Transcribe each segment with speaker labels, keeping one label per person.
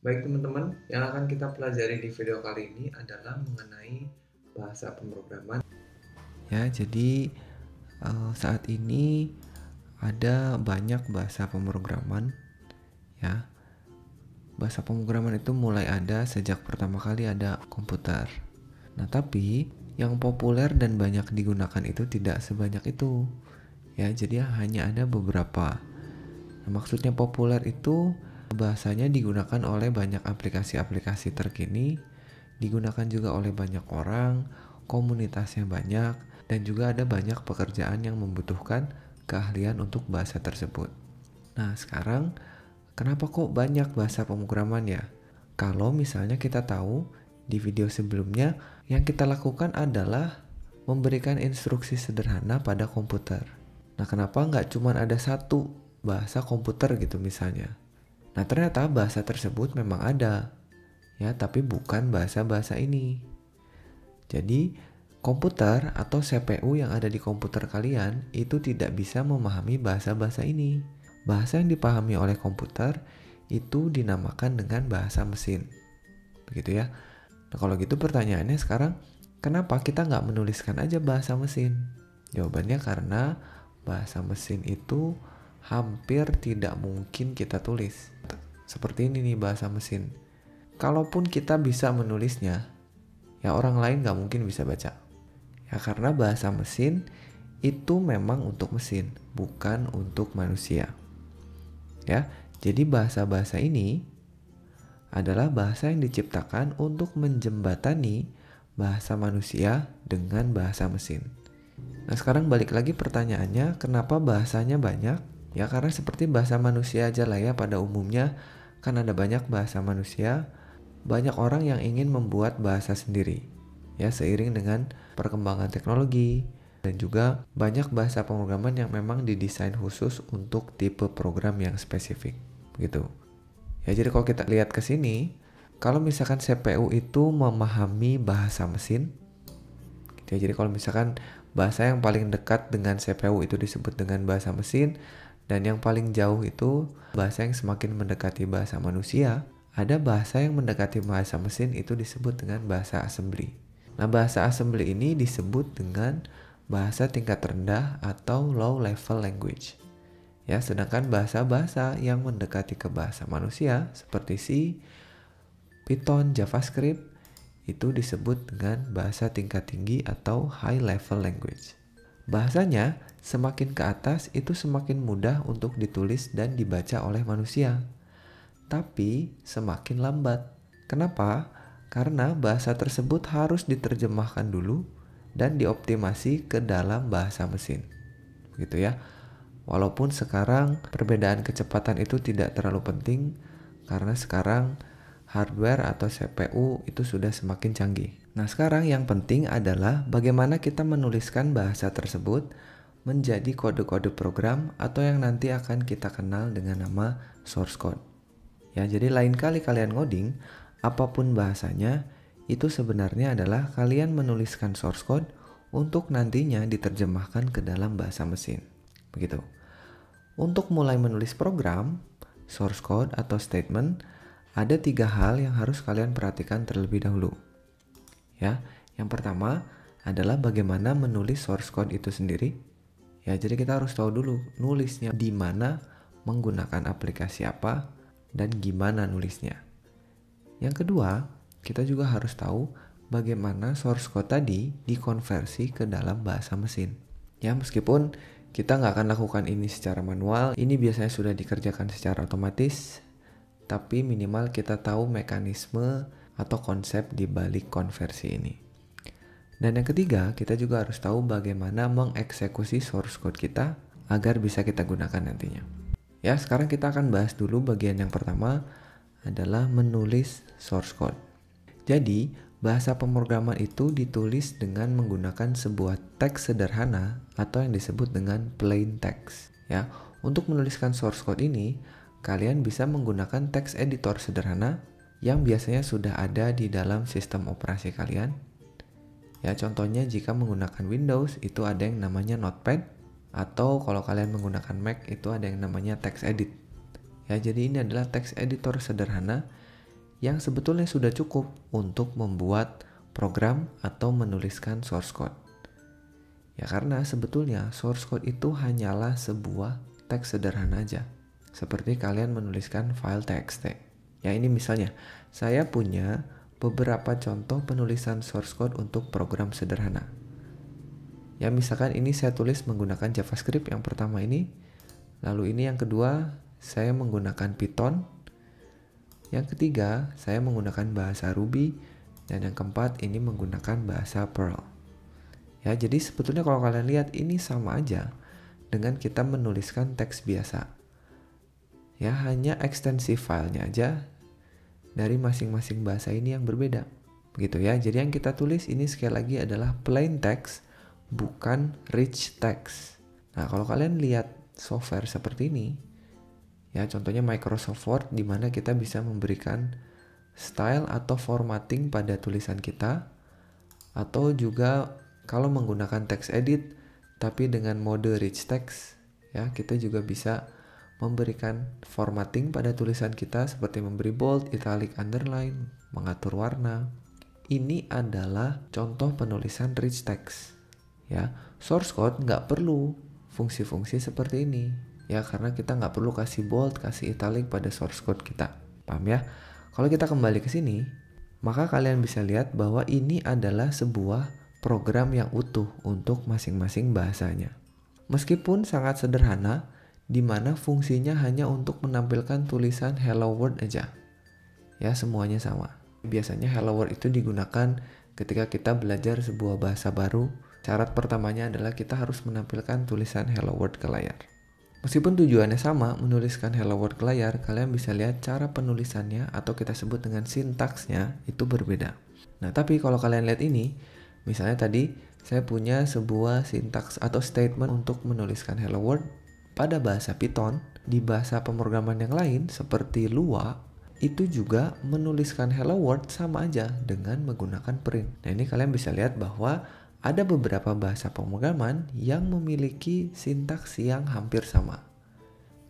Speaker 1: Baik teman-teman, yang akan kita pelajari di video kali ini adalah mengenai bahasa pemrograman.
Speaker 2: Ya, jadi saat ini ada banyak bahasa pemrograman ya. Bahasa pemrograman itu mulai ada sejak pertama kali ada komputer. Nah, tapi yang populer dan banyak digunakan itu tidak sebanyak itu. Ya, jadi hanya ada beberapa. Nah, maksudnya populer itu bahasanya digunakan oleh banyak aplikasi-aplikasi terkini, digunakan juga oleh banyak orang, komunitasnya banyak, dan juga ada banyak pekerjaan yang membutuhkan keahlian untuk bahasa tersebut. Nah, sekarang kenapa kok banyak bahasa pemrograman ya? Kalau misalnya kita tahu di video sebelumnya yang kita lakukan adalah memberikan instruksi sederhana pada komputer. Nah, kenapa nggak cuma ada satu bahasa komputer gitu misalnya? Nah, ternyata bahasa tersebut memang ada, ya, tapi bukan bahasa-bahasa ini. Jadi, komputer atau CPU yang ada di komputer kalian itu tidak bisa memahami bahasa-bahasa ini. Bahasa yang dipahami oleh komputer itu dinamakan dengan bahasa mesin. Begitu ya. Nah, kalau gitu pertanyaannya sekarang, kenapa kita nggak menuliskan aja bahasa mesin? Jawabannya karena bahasa mesin itu hampir tidak mungkin kita tulis. Seperti ini nih bahasa mesin. Kalaupun kita bisa menulisnya, ya orang lain nggak mungkin bisa baca. Ya karena bahasa mesin itu memang untuk mesin, bukan untuk manusia. Ya, jadi bahasa-bahasa ini adalah bahasa yang diciptakan untuk menjembatani bahasa manusia dengan bahasa mesin. Nah, sekarang balik lagi pertanyaannya, kenapa bahasanya banyak? Ya karena seperti bahasa manusia aja lah ya, pada umumnya kan ada banyak bahasa manusia, banyak orang yang ingin membuat bahasa sendiri. Ya, seiring dengan perkembangan teknologi dan juga banyak bahasa pemrograman yang memang didesain khusus untuk tipe program yang spesifik. Begitu. Ya, jadi kalau kita lihat ke sini, kalau misalkan CPU itu memahami bahasa mesin, gitu ya, jadi kalau misalkan bahasa yang paling dekat dengan CPU itu disebut dengan bahasa mesin, dan yang paling jauh itu bahasa yang semakin mendekati bahasa manusia, ada bahasa yang mendekati bahasa mesin itu disebut dengan bahasa assembly. Nah, bahasa assembly ini disebut dengan bahasa tingkat rendah atau low level language. Ya, sedangkan bahasa-bahasa yang mendekati ke bahasa manusia seperti C, Python, JavaScript itu disebut dengan bahasa tingkat tinggi atau high level language. Bahasanya semakin ke atas itu semakin mudah untuk ditulis dan dibaca oleh manusia, tapi semakin lambat. Kenapa? Karena bahasa tersebut harus diterjemahkan dulu dan dioptimasi ke dalam bahasa mesin. Gitu ya. Walaupun sekarang perbedaan kecepatan itu tidak terlalu penting karena sekarang hardware atau CPU itu sudah semakin canggih. Nah, sekarang yang penting adalah bagaimana kita menuliskan bahasa tersebut menjadi kode-kode program atau yang nanti akan kita kenal dengan nama source code. Ya, jadi lain kali kalian ngoding, apapun bahasanya, itu sebenarnya adalah kalian menuliskan source code untuk nantinya diterjemahkan ke dalam bahasa mesin. Begitu. Untuk mulai menulis program, source code atau statement, ada 3 hal yang harus kalian perhatikan terlebih dahulu. Ya, yang pertama adalah bagaimana menulis source code itu sendiri. Ya, jadi kita harus tahu dulu nulisnya di mana, menggunakan aplikasi apa, dan gimana nulisnya. Yang kedua, kita juga harus tahu bagaimana source code tadi dikonversi ke dalam bahasa mesin. Ya, meskipun kita nggak akan lakukan ini secara manual, ini biasanya sudah dikerjakan secara otomatis, tapi minimal kita tahu mekanisme atau konsep di balik konversi ini. Dan yang ketiga, kita juga harus tahu bagaimana mengeksekusi source code kita agar bisa kita gunakan nantinya. Ya, sekarang kita akan bahas dulu bagian yang pertama adalah menulis source code. Jadi, bahasa pemrograman itu ditulis dengan menggunakan sebuah teks sederhana atau yang disebut dengan plain text. Ya, untuk menuliskan source code ini, kalian bisa menggunakan text editor sederhana yang biasanya sudah ada di dalam sistem operasi kalian. Ya, contohnya jika menggunakan Windows itu ada yang namanya Notepad, atau kalau kalian menggunakan Mac itu ada yang namanya TextEdit. Ya, jadi ini adalah text editor sederhana yang sebetulnya sudah cukup untuk membuat program atau menuliskan source code. Ya karena sebetulnya source code itu hanyalah sebuah teks sederhana aja. Seperti kalian menuliskan file txt. Ya ini misalnya, saya punya beberapa contoh penulisan source code untuk program sederhana. Ya misalkan ini saya tulis menggunakan JavaScript yang pertama ini. Lalu ini yang kedua, saya menggunakan Python. Yang ketiga, saya menggunakan bahasa Ruby. Dan yang keempat, ini menggunakan bahasa Perl. Ya, jadi sebetulnya kalau kalian lihat ini sama aja dengan kita menuliskan teks biasa. Ya, hanya ekstensi filenya aja dari masing-masing bahasa ini yang berbeda. Begitu ya. Jadi yang kita tulis ini sekali lagi adalah plain text, bukan rich text. Nah, kalau kalian lihat software seperti ini, ya contohnya Microsoft Word di mana kita bisa memberikan style atau formatting pada tulisan kita, atau juga kalau menggunakan text edit tapi dengan mode rich text, ya kita juga bisa memberikan formatting pada tulisan kita seperti memberi bold, italic, underline, mengatur warna. Ini adalah contoh penulisan rich text. Ya, source code nggak perlu fungsi-fungsi seperti ini. Ya, karena kita nggak perlu kasih bold, kasih italic pada source code kita. Paham ya? Kalau kita kembali ke sini, maka kalian bisa lihat bahwa ini adalah sebuah program yang utuh untuk masing-masing bahasanya. Meskipun sangat sederhana, di mana fungsinya hanya untuk menampilkan tulisan Hello World aja. Ya, semuanya sama. Biasanya Hello World itu digunakan ketika kita belajar sebuah bahasa baru. Syarat pertamanya adalah kita harus menampilkan tulisan Hello World ke layar. Meskipun tujuannya sama, menuliskan Hello World ke layar, kalian bisa lihat cara penulisannya atau kita sebut dengan sintaksnya itu berbeda. Nah, tapi kalau kalian lihat ini, misalnya tadi saya punya sebuah sintaks atau statement untuk menuliskan Hello World pada bahasa Python. Di bahasa pemrograman yang lain seperti Lua, itu juga menuliskan Hello World sama aja dengan menggunakan print. Nah, ini kalian bisa lihat bahwa ada beberapa bahasa pemrograman yang memiliki sintaks yang hampir sama.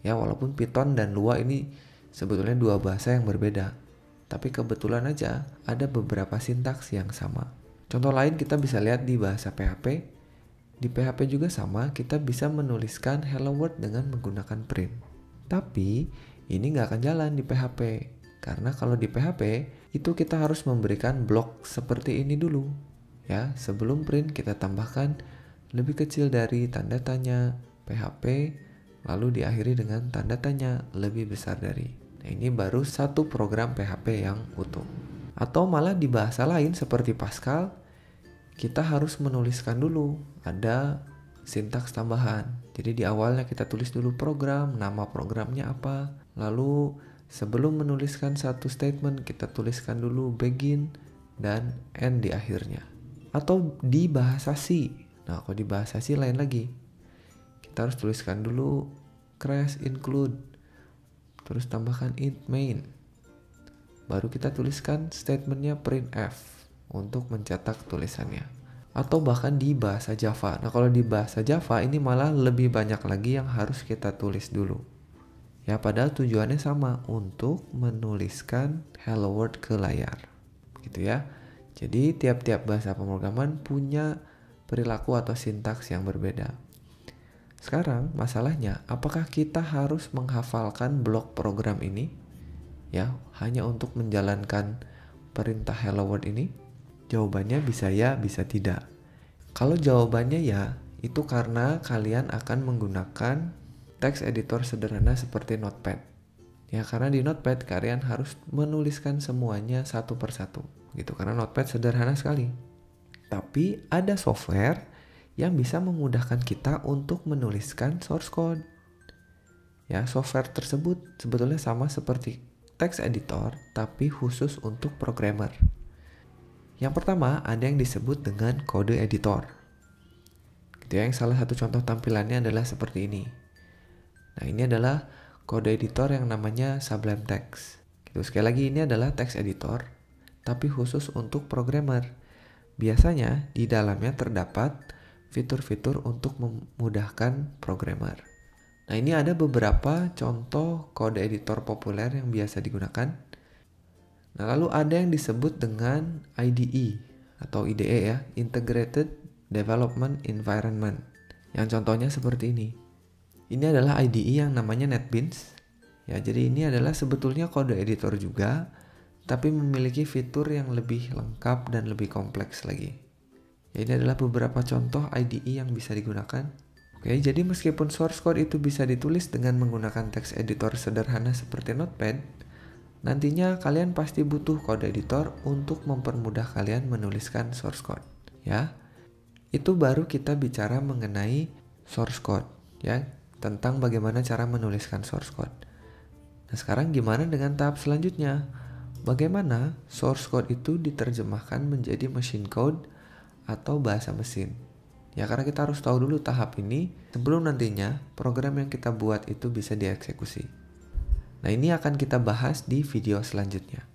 Speaker 2: Ya, walaupun Python dan Lua ini sebetulnya dua bahasa yang berbeda. Tapi kebetulan aja ada beberapa sintaks yang sama. Contoh lain kita bisa lihat di bahasa PHP. Di PHP juga sama, kita bisa menuliskan Hello World dengan menggunakan print. Tapi ini nggak akan jalan di PHP. Karena kalau di PHP, itu kita harus memberikan blok seperti ini dulu. Ya, sebelum print kita tambahkan lebih kecil dari tanda tanya PHP, lalu diakhiri dengan tanda tanya lebih besar dari. Nah, ini baru satu program PHP yang utuh. Atau malah di bahasa lain seperti Pascal, kita harus menuliskan dulu ada sintaks tambahan. Jadi di awalnya kita tulis dulu program, nama programnya apa, lalu sebelum menuliskan satu statement kita tuliskan dulu begin dan end di akhirnya. Atau di bahasa C. Nah, kalau di bahasa C lain lagi. Kita harus tuliskan dulu crash include. Terus tambahkan int main. Baru kita tuliskan statementnya printf untuk mencetak tulisannya. Atau bahkan di bahasa Java. Nah, kalau di bahasa Java ini malah lebih banyak lagi yang harus kita tulis dulu. Ya, padahal tujuannya sama, untuk menuliskan Hello World ke layar. Gitu ya. Jadi tiap-tiap bahasa pemrograman punya perilaku atau sintaks yang berbeda. Sekarang masalahnya, apakah kita harus menghafalkan blok program ini? Ya, hanya untuk menjalankan perintah Hello World ini? Jawabannya bisa ya, bisa tidak. Kalau jawabannya ya, itu karena kalian akan menggunakan text editor sederhana seperti Notepad. Ya, karena di Notepad kalian harus menuliskan semuanya satu persatu. Gitu, karena Notepad sederhana sekali. Tapi ada software yang bisa memudahkan kita untuk menuliskan source code. Ya, software tersebut sebetulnya sama seperti text editor, tapi khusus untuk programmer. Yang pertama, ada yang disebut dengan kode editor. Gitu ya, yang salah satu contoh tampilannya adalah seperti ini. Nah, ini adalah kode editor yang namanya Sublime Text. Gitu, sekali lagi ini adalah text editor, tapi khusus untuk programmer. Biasanya di dalamnya terdapat fitur-fitur untuk memudahkan programmer. Nah, ini ada beberapa contoh kode editor populer yang biasa digunakan. Nah, lalu ada yang disebut dengan IDE atau IDE ya, Integrated Development Environment. Yang contohnya seperti ini. Ini adalah IDE yang namanya NetBeans. Ya, jadi ini adalah sebetulnya kode editor juga, tapi memiliki fitur yang lebih lengkap dan lebih kompleks lagi. Ya, ini adalah beberapa contoh IDE yang bisa digunakan. Oke, jadi meskipun source code itu bisa ditulis dengan menggunakan text editor sederhana seperti Notepad, nantinya kalian pasti butuh kode editor untuk mempermudah kalian menuliskan source code. Ya, itu baru kita bicara mengenai source code, ya, tentang bagaimana cara menuliskan source code. Nah, sekarang gimana dengan tahap selanjutnya? Bagaimana source code itu diterjemahkan menjadi machine code atau bahasa mesin? Ya, karena kita harus tahu dulu tahap ini sebelum nantinya program yang kita buat itu bisa dieksekusi. Nah, ini akan kita bahas di video selanjutnya.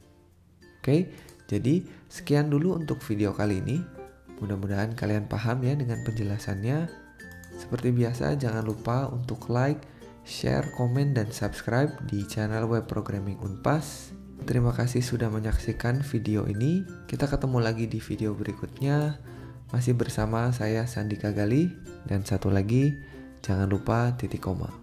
Speaker 2: Oke, jadi sekian dulu untuk video kali ini. Mudah-mudahan kalian paham ya dengan penjelasannya. Seperti biasa, jangan lupa untuk like, share, komen, dan subscribe di channel Web Programming Unpas. Terima kasih sudah menyaksikan video ini. Kita ketemu lagi di video berikutnya. Masih bersama saya Sandika Gali. Dan satu lagi, jangan lupa titik koma.